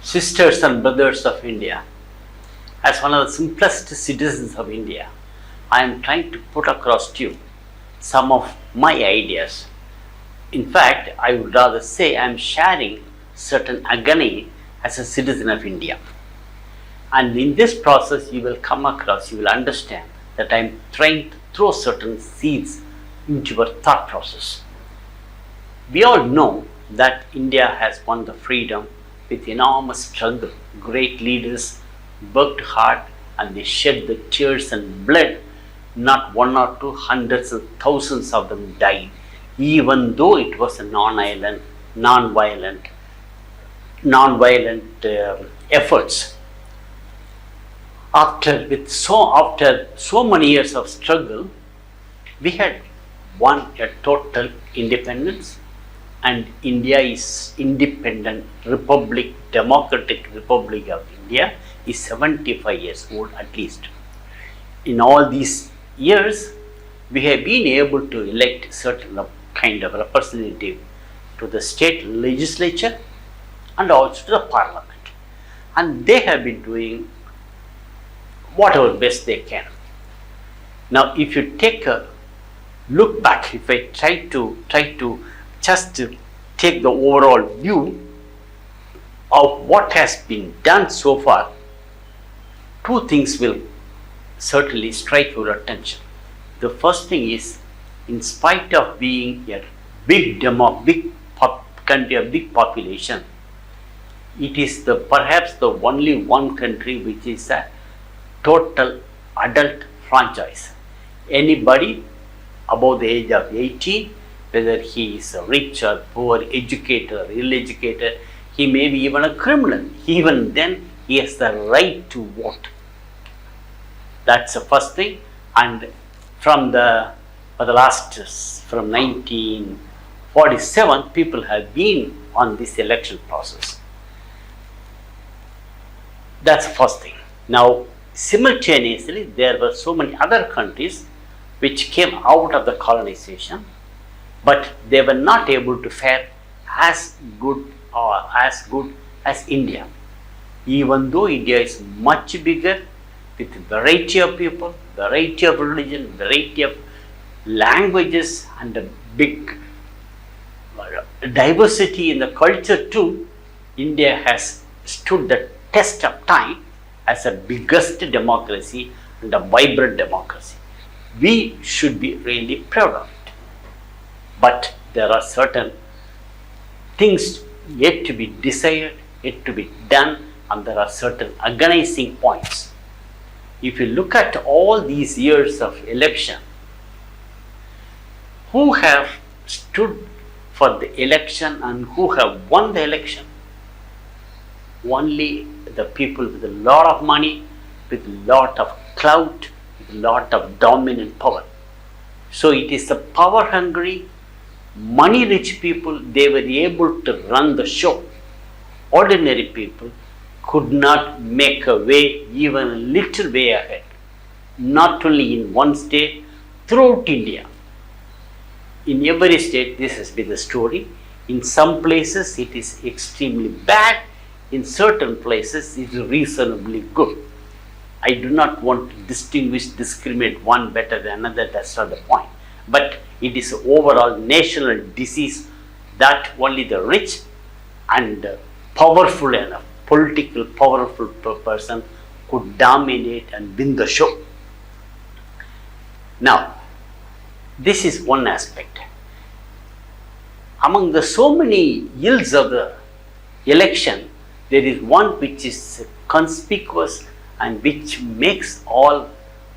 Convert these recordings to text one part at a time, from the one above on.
sisters and brothers of India, as one of the simplest citizens of India, I am trying to put across to you some of my ideas. In fact, I would rather say I am sharing certain agony as a citizen of India. And in this process, you will come across, you will understand that I am trying to throw certain seeds into your thought process. We all know that India has won the freedom with enormous struggle. Great leaders worked hard and they shed the tears and blood. Not one or two, hundreds and thousands of them died, even though it was a non-violent efforts. After so many years of struggle, we had won a total independence, and India is independent republic, democratic republic of India is 75 years old at least. In all these years, we have been able to elect certain kind of representative to the state legislature and also to the parliament, and they have been doing whatever best they can. Now, if you take a look back, if I try to just take the overall view of what has been done so far, two things will certainly strike your attention. The first thing is, in spite of being a big country, a big population, it is perhaps the only one country which is a total adult franchise. Anybody above the age of 18, whether he is rich or poor, educated or ill-educated, he may be even a criminal, even then he has the right to vote. That's the first thing. And from 1947, people have been on this election process. That's the first thing. Now, simultaneously, there were so many other countries which came out of the colonization, but they were not able to fare as good as India. Even though India is much bigger, with variety of people, variety of religion, variety of languages, and a big diversity in the culture too, India has stood the test of time as the biggest democracy and a vibrant democracy. We should be really proud of it. But there are certain things yet to be desired, yet to be done, and there are certain agonizing points. If you look at all these years of election, who have stood for the election and who have won the election? Only the people with a lot of money, with a lot of clout, with a lot of dominant power. So it is the power-hungry, money-rich people, they were able to run the show. Ordinary people could not make a way, even a little way ahead. Not only in one state, throughout India. In every state, this has been the story. In some places, it is extremely bad. In certain places, it is reasonably good. I do not want to discriminate one better than another, that's not the point. But it is an overall national disease that only the rich and powerful enough, political powerful person could dominate and win the show. Now, this is one aspect. Among the so many ills of the election, there is one which is conspicuous and which makes all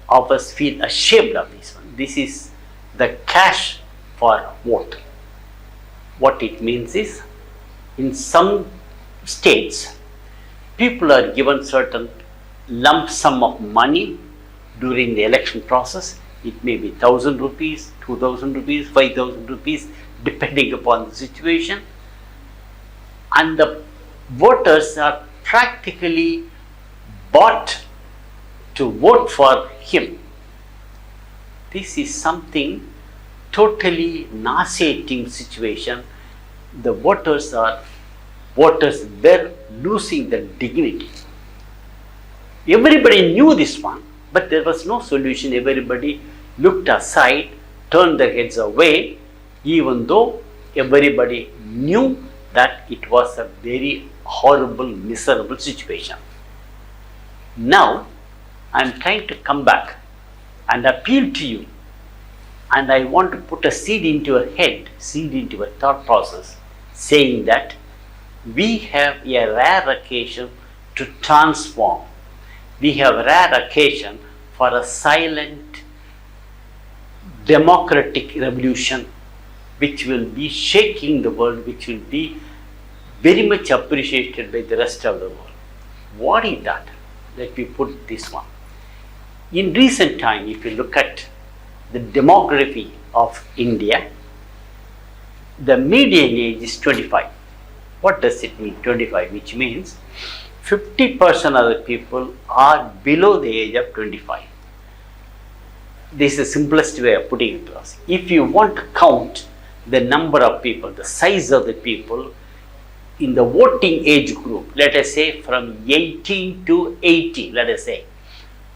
of us feel ashamed of this one. This is the cash for vote. What it means is, in some states, people are given certain lump sum of money during the election process. It may be 1,000 rupees, 2,000 rupees, 5,000 rupees, depending upon the situation. And the voters are practically bought to vote for him. This is something totally nauseating situation. The voters are voters were losing their dignity. Everybody knew this one, but there was no solution. Everybody looked aside, turned their heads away, even though everybody knew that it was a very horrible, miserable situation. Now, I am trying to come back and appeal to you, and I want to put a seed into your head, seed into your thought process, saying that we have a rare occasion to transform. We have a rare occasion for a silent democratic revolution which will be shaking the world, which will be very much appreciated by the rest of the world. What is that? Let me put this one. In recent time, if you look at the demography of India, the median age is 25. What does it mean, 25? Which means 50% of the people are below the age of 25. This is the simplest way of putting it to us. If you want to count the number of people, the size of the people in the voting age group, let us say from 18 to 80, let us say,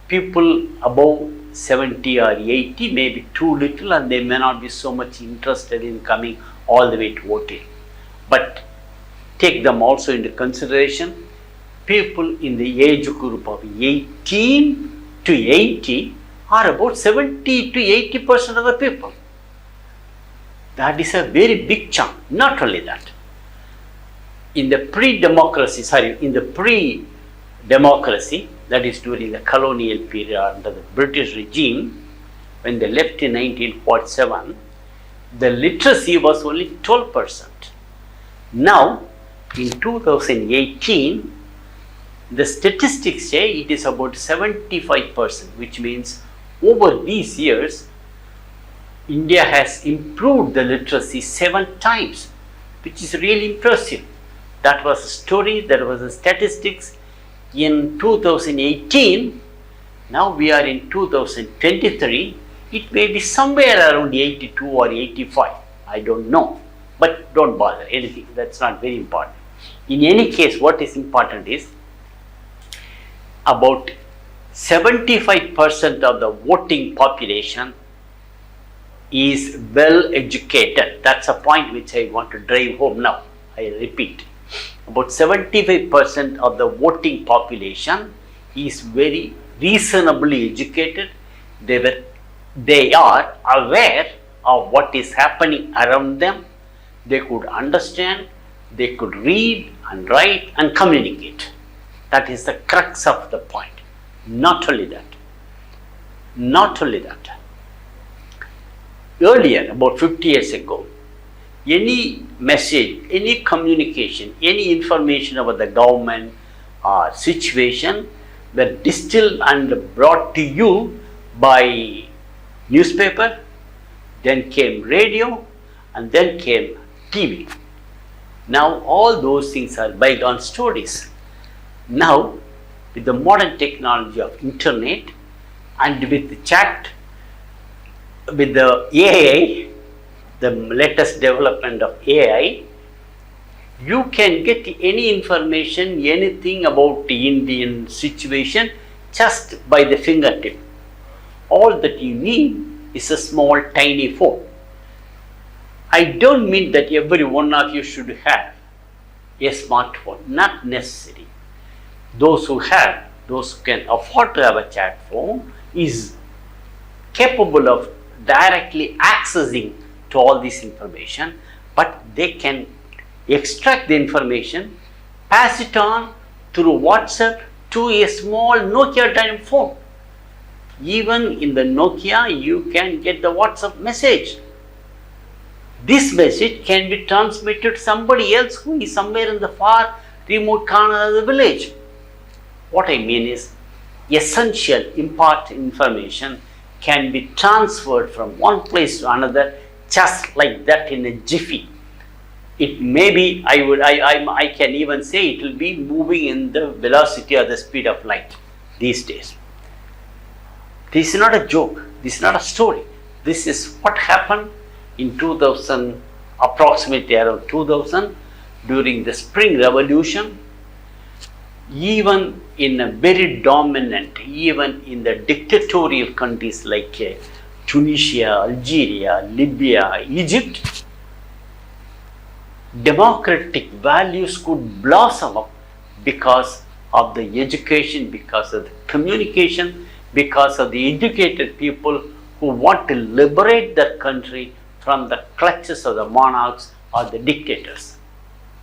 people above 70 or 80 may be too little and they may not be so much interested in coming all the way to voting. But take them also into consideration. People in the age group of 18 to 80 are about 70 to 80% of the people. That is a very big chunk. Not only that, in the pre-democracy, that is during the colonial period under the British regime, when they left in 1947, the literacy was only 12%. Now, in 2018, the statistics say it is about 75%, which means over these years, India has improved the literacy 7 times, which is really impressive. That was a story, that was a statistics in 2018. Now we are in 2023. It may be somewhere around 82 or 85. I don't know. But don't bother anything. That's not very important. In any case, what is important is about 75% of the voting population is well educated. That's a point which I want to drive home now. I repeat. About 75% of the voting population is very reasonably educated. They are aware of what is happening around them. They could understand, they could read and write and communicate. That is the crux of the point. Not only that. Earlier, about 50 years ago, any message, any communication, any information about the government or situation were distilled and brought to you by newspaper, then came radio, and then came TV. Now all those things are bygone stories. Now, with the modern technology of internet and with the chat, with the AI, the latest development of AI, you can get any information, anything about the Indian situation just by the fingertip. All that you need is a small tiny phone. I don't mean that every one of you should have a smartphone, not necessary. Those who can afford to have a chat phone is capable of directly accessing to all this information, but they can extract the information, pass it on through WhatsApp to a small Nokia type phone. Even in the Nokia, you can get the WhatsApp message. This message can be transmitted to somebody else who is somewhere in the far remote corner of the village. What I mean is, essential important information can be transferred from one place to another just like that in a jiffy. It may be, I can even say it will be moving in the velocity or the speed of light these days. This is not a joke. This is not a story. This is what happened in 2000, approximately around 2000, during the Spring Revolution, even in a very dominant, even in the dictatorial countries like Tunisia, Algeria, Libya, Egypt, democratic values could blossom up because of the education, because of the communication, because of the educated people who want to liberate their country from the clutches of the monarchs or the dictators.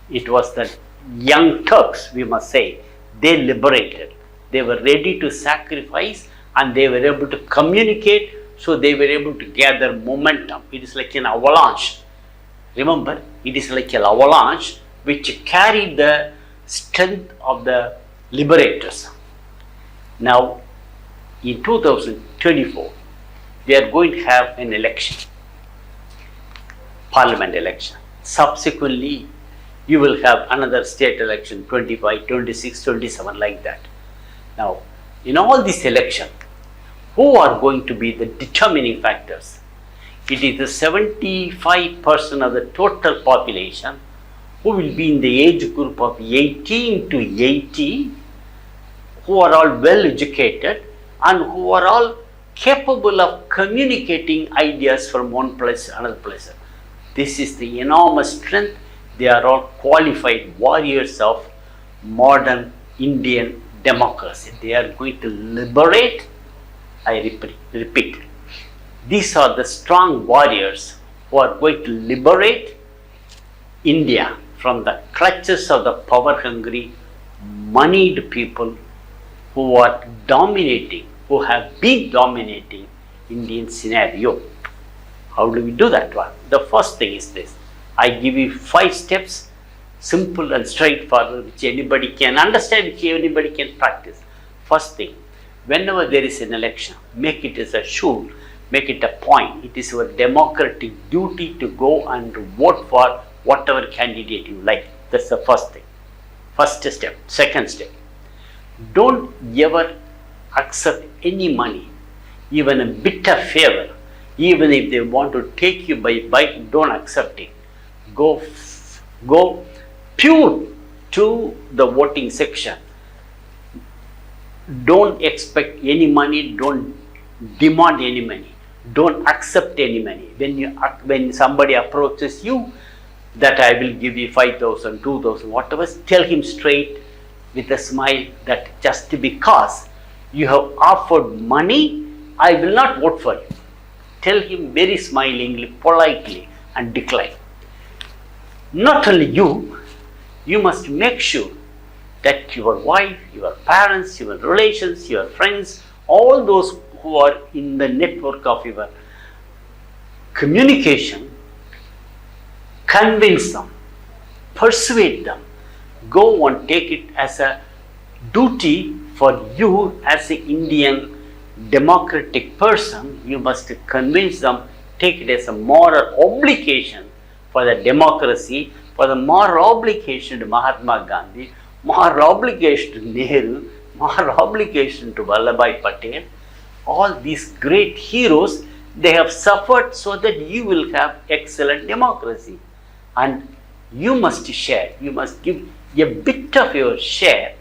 It was the young Turks, we must say, they liberated. They were ready to sacrifice and they were able to communicate, so they were able to gather momentum. It is like an avalanche. Remember, it is like an avalanche which carried the strength of the liberators. Now, in 2024, we are going to have an election, parliament election. Subsequently, you will have another state election, 25, 26, 27, like that. Now, in all these elections, who are going to be the determining factors? It is the 75% of the total population who will be in the age group of 18 to 80, who are all well educated and who are all capable of communicating ideas from one place to another place. This is the enormous strength. They are all qualified warriors of modern Indian democracy. They are going to liberate, I repeat, these are the strong warriors who are going to liberate India from the clutches of the power-hungry, moneyed people who are dominating, who have been dominating Indian scenario. How do we do that one? The first thing is this. I give you 5 steps, simple and straightforward, which anybody can understand, which anybody can practice. First thing, whenever there is an election, make it as a shul, make it a point. It is your democratic duty to go and vote for whatever candidate you like. That's the first thing. First step. Second step, don't ever accept any money, even a bit of favor. Even if they want to take you by bite, don't accept it. Go pure to the voting section. Don't expect any money, don't demand any money, don't accept any money. When somebody approaches you that I will give you 5,000, 2,000, whatever, tell him straight with a smile that just because you have offered money, I will not vote for you. Tell him very smilingly, politely, and decline. Not only you must make sure that your wife, your parents, your relations, your friends, all those who are in the network of your communication, convince them, persuade them, go and take it as a duty for you as an Indian democratic person. You must convince them, take it as a moral obligation for the democracy, for the moral obligation to Mahatma Gandhi, moral obligation to Nehru, moral obligation to Vallabhbhai Patel. All these great heroes, they have suffered so that you will have excellent democracy. And you must share, you must give a bit of your share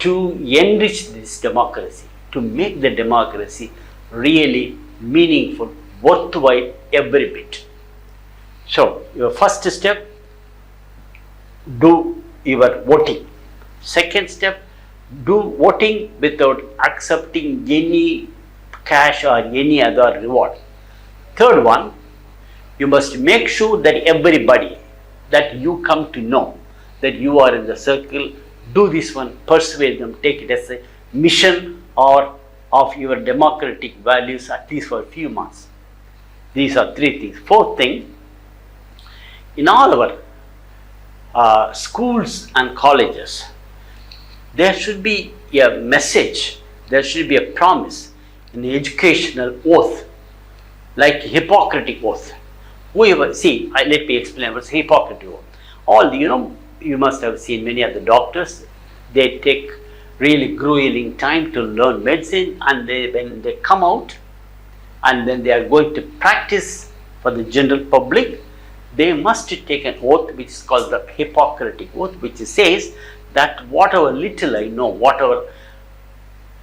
to enrich this democracy, to make the democracy really meaningful, worthwhile every bit. So, your first step, do your voting. Second step, do voting without accepting any cash or any other reward. Third one, you must make sure that everybody that you come to know that you are in the circle, do this one, persuade them, take it as a mission or of your democratic values at least for a few months. These are 3 things. Fourth thing, in all our schools and colleges, there should be a message, there should be a promise, an educational oath, like Hippocratic oath. Whoever, see, let me explain what's Hippocratic oath. All you must have seen many of the doctors, they take really grueling time to learn medicine, and when they come out and then they are going to practice for the general public, they must take an oath which is called the Hippocratic Oath, which says that whatever little I know, whatever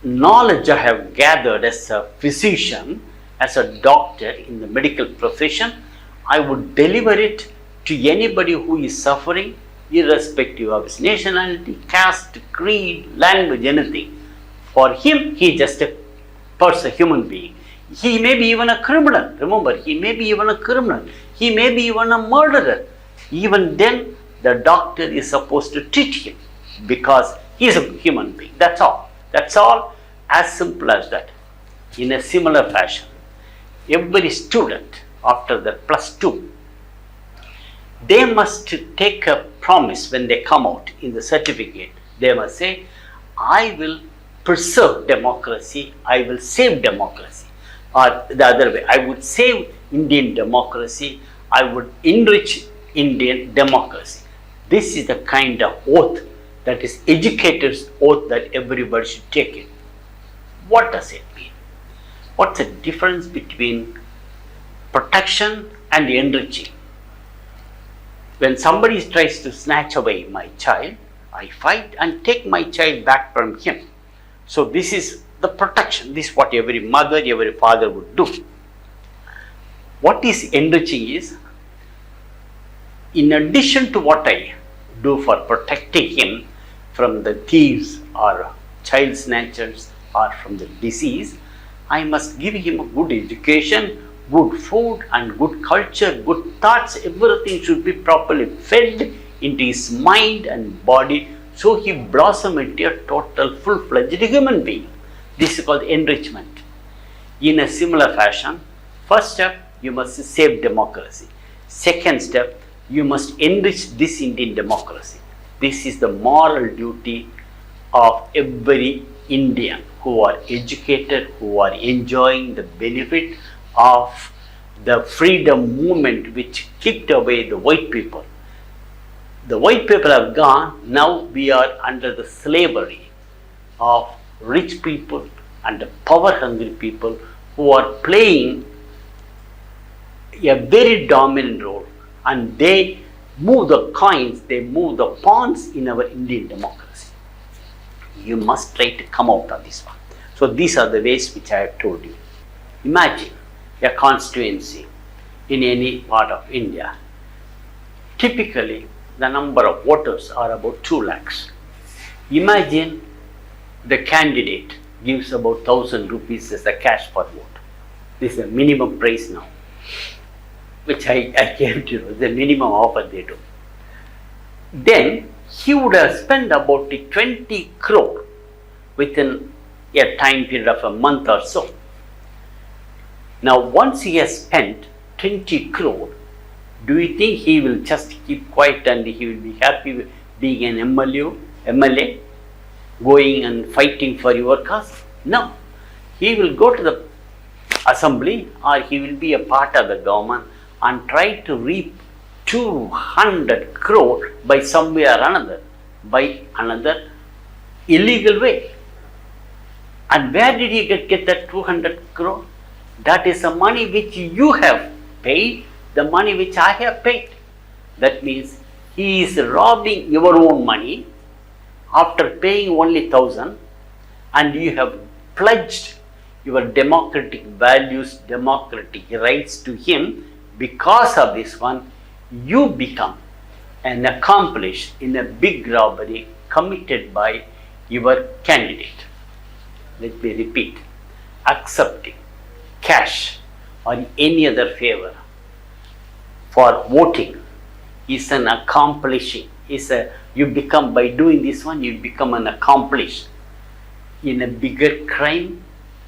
knowledge I have gathered as a physician, as a doctor in the medical profession, I would deliver it to anybody who is suffering, irrespective of his nationality, caste, creed, language, anything. For him, he is just a person, human being. He may be even a criminal. Remember, he may be even a criminal. He may be even a murderer. Even then, the doctor is supposed to treat him because he is a human being. That's all. That's all, as simple as that. In a similar fashion, every student after the +2, they must take a promise when they come out in the certificate. They must say, I will preserve democracy, I will save democracy. Or the other way, I would save Indian democracy, I would enrich Indian democracy. This is the kind of oath that is educator's oath that everybody should take it. What does it mean? What's the difference between protection and enriching? When somebody tries to snatch away my child, I fight and take my child back from him. So this is the protection. This is what every mother, every father would do. What is enriching is, in addition to what I do for protecting him from the thieves or child snatchers or from the disease, I must give him a good education, good food and good culture, good thoughts. Everything should be properly fed into his mind and body, so he blossom into a total full-fledged human being. This is called enrichment. In a similar fashion, first step, you must save democracy. Second step, you must enrich this Indian democracy. This is the moral duty of every Indian who are educated, who are enjoying the benefit of the freedom movement which kicked away the white people. The white people have gone, now we are under the slavery of rich people and the power-hungry people who are playing a very dominant role, and they move the coins, they move the pawns in our Indian democracy. You must try to come out of this one. So these are the ways which I have told you. Imagine a constituency in any part of India. Typically, the number of voters are about 2 lakhs. Imagine the candidate gives about 1,000 rupees as a cash for vote. This is the minimum price now, which I came to know, the minimum offer they do. Then he would have spent about 20 crore within a time period of a month or so. Now, once he has spent 20 crore, do you think he will just keep quiet and he will be happy with being an MLA, going and fighting for your cause? No. He will go to the assembly or he will be a part of the government and try to reap 200 crore by some way or another, by another illegal way. And where did he get that 200 crore? That is the money which you have paid, the money which I have paid. That means he is robbing your own money after paying only 1,000, and you have pledged your democratic values, democratic rights to him. Because of this one, you become an accomplice in a big robbery committed by your candidate. Let me repeat, accepting cash or any other favor for voting is an accomplishing. You become, by doing this one, you become an accomplice in a bigger crime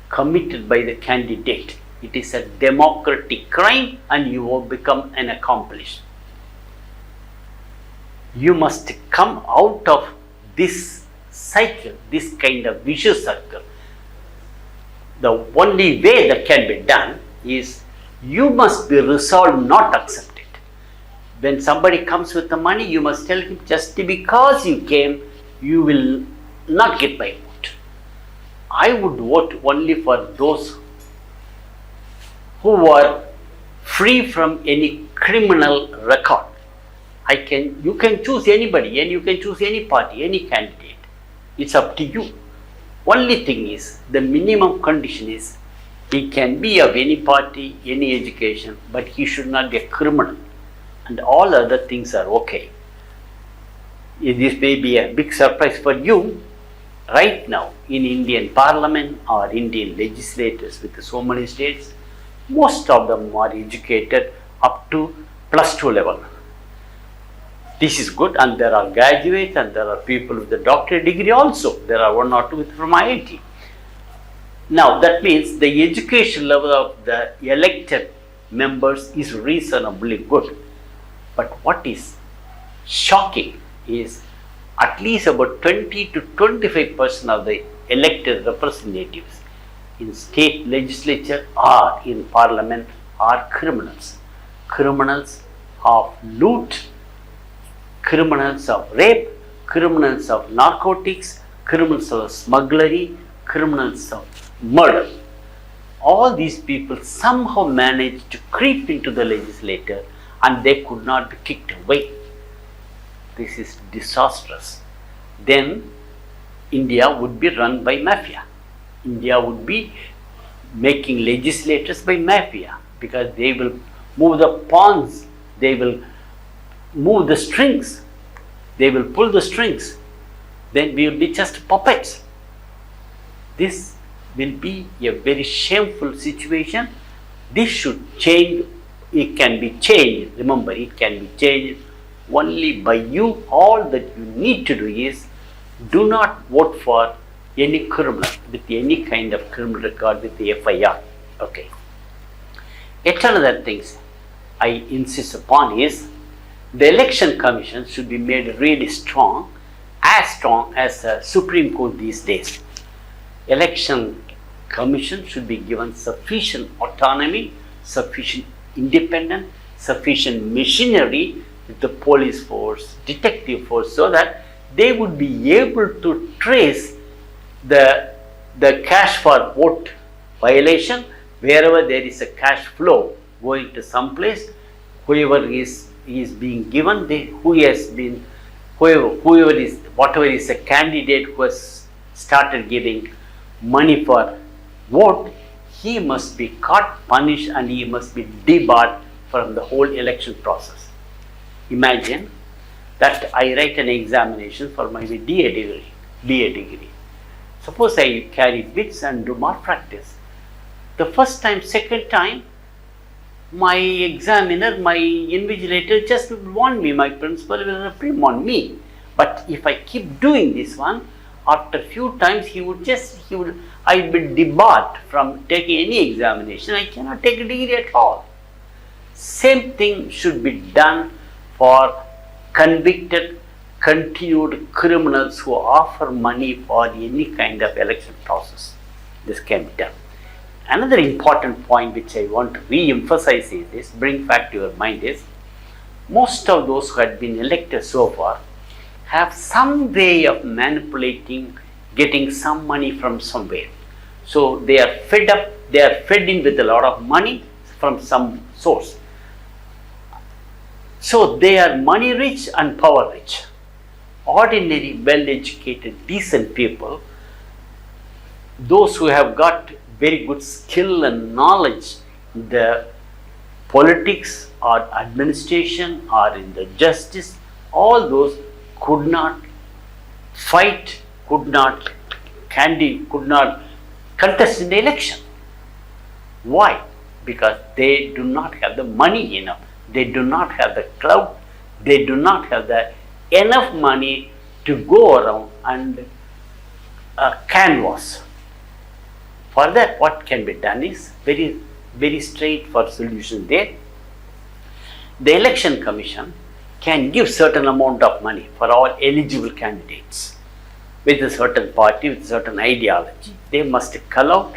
committed by the candidate. It is a democratic crime and you will become an accomplice. You must come out of this cycle, this kind of vicious circle. The only way that can be done is you must be resolved not to accept it. When somebody comes with the money, you must tell him, just because you came, you will not get my vote. I would vote only for those who are free from any criminal record. You can choose anybody and you can choose any party, any candidate. It's up to you. Only thing is, the minimum condition is he can be of any party, any education, but he should not be a criminal. And all other things are okay. This may be a big surprise for you. Right now, in Indian Parliament or Indian legislators with so many states, most of them are educated up to +2 level. This is good, and there are graduates and there are people with a doctorate degree also. There are 1 or 2 from IIT. Now that means the education level of the elected members is reasonably good. But what is shocking is at least about 20 to 25% of the elected representatives in state legislature or in parliament are criminals. Criminals of loot, criminals of rape, criminals of narcotics, criminals of smugglery, criminals of murder. All these people somehow managed to creep into the legislature and they could not be kicked away. This is disastrous. Then India would be run by mafia. India would be making legislators by mafia because they will move the pawns, they will move the strings, they will pull the strings. Then we will be just puppets. This will be a very shameful situation. This should change. It can be changed. Remember, it can be changed only by you. All that you need to do is do not vote for any criminal with any kind of criminal record with the FIR. Okay. Yet another things I insist upon is the election commission should be made really strong as the Supreme Court these days. Election commission should be given sufficient autonomy, sufficient independence, sufficient machinery with the police force, detective force, so that they would be able to trace the cash for vote violation. Wherever there is a cash flow going to some place, whoever is being given, whatever is a candidate who has started giving money for vote, he must be caught, punished, and he must be debarred from the whole election process. Imagine that I write an examination for my BA degree. Suppose I carry bits and do more practice. The first time, second time, my examiner, my invigilator just would warn me, my principal will reprimand me. But if I keep doing this one, after few times I will be debarred from taking any examination. I cannot take a degree at all. Same thing should be done for convicted, continued criminals who offer money for any kind of election process. This can be done. Another important point which I want to re-emphasize is this, bring back to your mind is, most of those who had been elected so far have some way of manipulating, getting some money from somewhere. So they are fed up, they are fed in with a lot of money from some source. So they are money rich and power rich. Ordinary, well-educated, decent people, those who have got very good skill and knowledge in the politics or administration or in the justice, all those could not fight, could not contest in the election. Why? Because they do not have the money enough, they do not have the clout, they do not have the enough money to go around and canvass. For that, what can be done is very, very straightforward solution there. The election commission can give certain amount of money for all eligible candidates with a certain party, with a certain ideology. They must call out,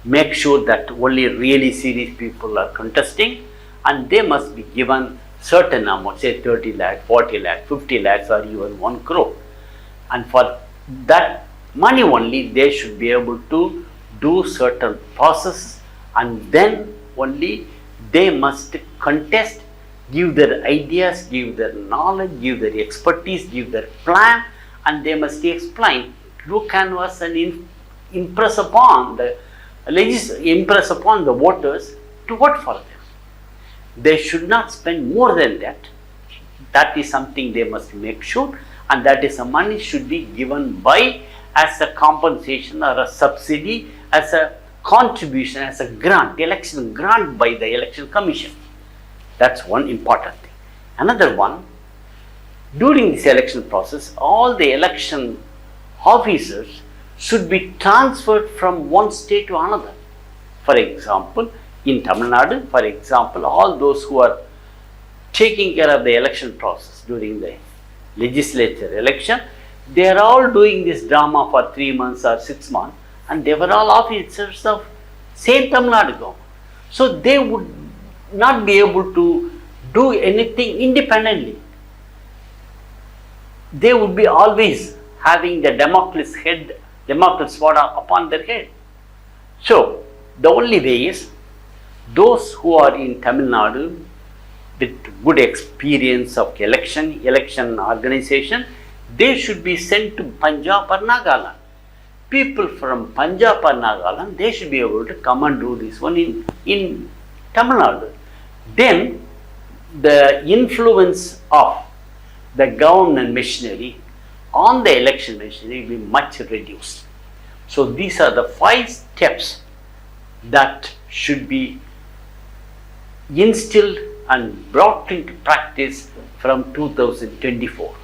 make sure that only really serious people are contesting, and they must be given certain amount, say 30 lakh, 40 lakh, 50 lakhs or even 1 crore. And for that money only, they should be able to do certain processes, and then only they must contest, give their ideas, give their knowledge, give their expertise, give their plan, and they must explain, do canvas and impress upon the voters to vote for them. They should not spend more than that. That is something they must make sure, and that is the money should be given by as a compensation or a subsidy, as a contribution, as a grant, election grant by the election commission. That's one important thing. Another one, during this election process, all the election officers should be transferred from one state to another. For example, in Tamil Nadu, for example, all those who are taking care of the election process during the legislature election, they are all doing this drama for 3 months or 6 months, and they were all officers of same Tamil Nadu government. So they would not be able to do anything independently. They would be always having the Damocles sword upon their head. So the only way is, those who are in Tamil Nadu with good experience of election organization, they should be sent to Punjab or Nagaland. People from Punjab or Nagaland, they should be able to come and do this one in Tamil Nadu. Then the influence of the government machinery on the election machinery will be much reduced. So these are the 5 steps that should be instilled and brought into practice from 2024.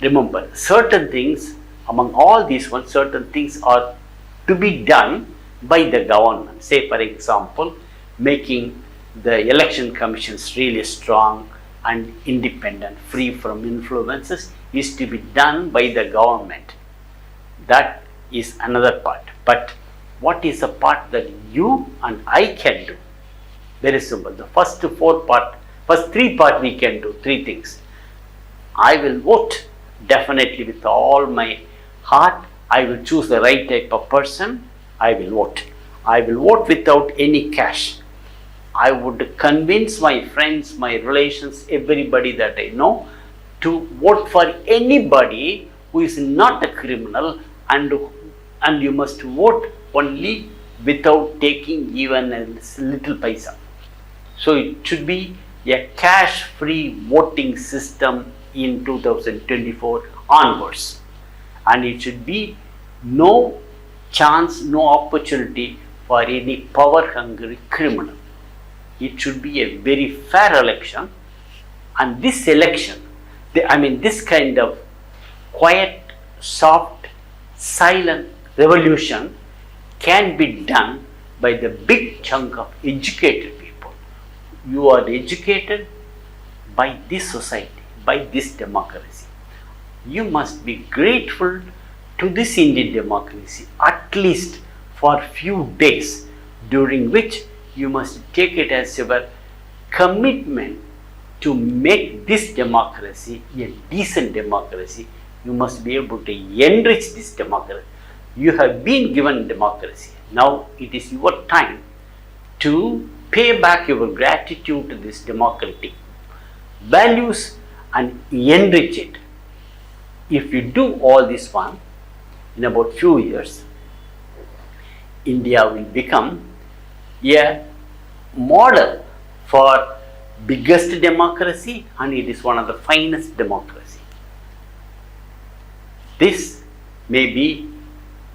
Remember, certain things, among all these ones, certain things are to be done by the government. Say, for example, making the election commissions really strong and independent, free from influences, is to be done by the government. That is another part. But what is the part that you and I can do? Very simple. The first 3 part we can do 3 things. I will vote definitely with all my heart. I will choose the right type of person. I will vote. I will vote without any cash. I would convince my friends, my relations, everybody that I know to vote for anybody who is not a criminal, and you must vote only without taking even a little paisa. So it should be a cash-free voting system in 2024 onwards, and it should be no chance, no opportunity for any power-hungry criminal. It should be a very fair election, and this election, this kind of quiet, soft, silent revolution can be done by the big chunk of educated people. You are educated by this society, by this democracy. You must be grateful to this Indian democracy, at least for few days, during which you must take it as your commitment to make this democracy a decent democracy. You must be able to enrich this democracy. You have been given democracy. Now it is your time to pay back your gratitude to this democratic values and enrich it. If you do all this one, in about few years, India will become a model for biggest democracy, and it is one of the finest democracy. This may be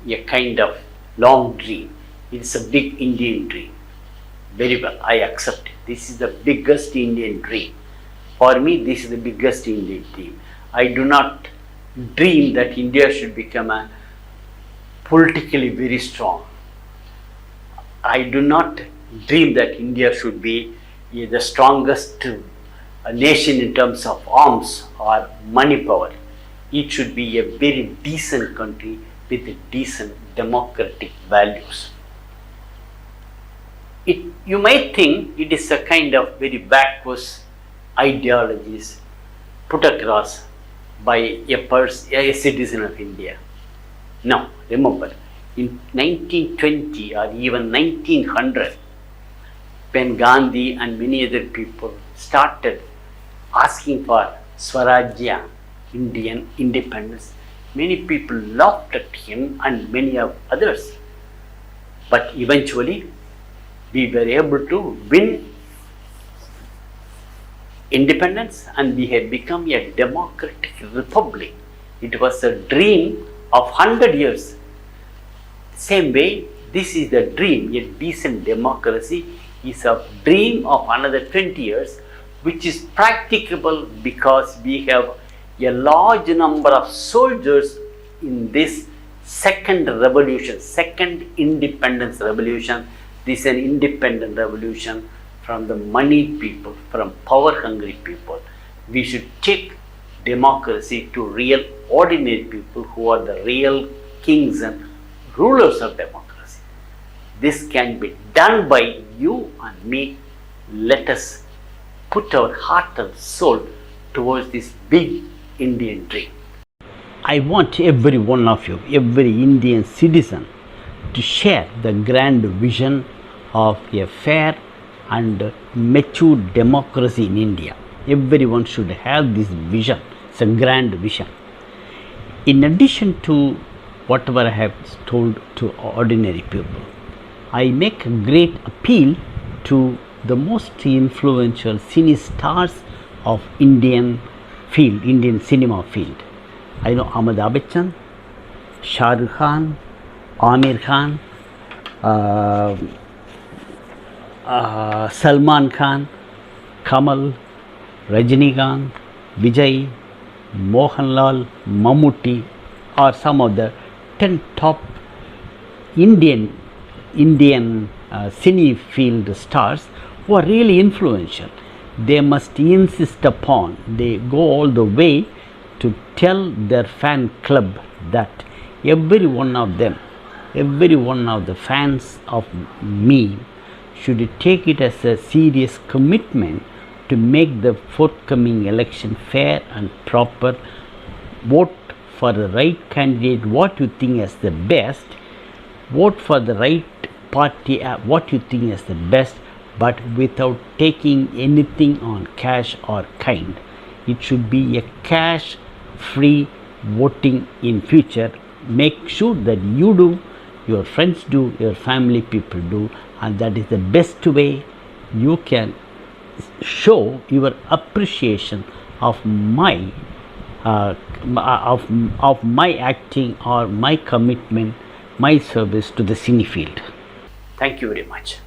a kind of long dream. It's a big Indian dream. Very well, I accept it. This is the biggest Indian dream. For me, this is the biggest Indian dream. I do not dream that India should become a politically very strong. I do not dream that India should be the strongest nation in terms of arms or money power. It should be a very decent country with decent democratic values. You might think it is a kind of very backwards ideologies put across by a citizen of India. Now, remember, in 1920 or even 1900, when Gandhi and many other people started asking for Swarajya, Indian independence, many people laughed at him and many of others. But eventually, we were able to win independence and we had become a democratic republic. It was a dream of 100 years. Same way, this is the dream, a decent democracy is a dream of another 20 years, which is practicable because we have a large number of soldiers in this second revolution, second independence revolution. This is an independent revolution from the moneyed people, from power hungry people. We should take democracy to real ordinary people who are the real kings and rulers of democracy. This can be done by you and me. Let us put our heart and soul towards this big Indian dream. I want every one of you, every Indian citizen, to share the grand vision of a fair and mature democracy in India. Everyone should have this vision. It's a grand vision. In addition to whatever I have told to ordinary people, I make a great appeal to the most influential cine stars of Indian field, Indian cinema field. I know Amitabh Bachchan, Shah Rukh Khan, Amir Khan, Salman Khan, Kamal, Rajinikanth, Vijay, Mohanlal, Mammootty are some of the 10 top Indian cine field stars who are really influential. They must insist upon, they go all the way to tell their fan club that every one of them, every one of the fans of me should take it as a serious commitment to make the forthcoming election fair and proper. Vote for the right candidate, what you think is the best. Vote for the right party, what you think is the best, but without taking anything on cash or kind. It should be a cash free voting in future. Make sure that you do, your friends do, your family people do, and that is the best way you can show your appreciation of my acting or my commitment, my service to the cine field. Thank you very much.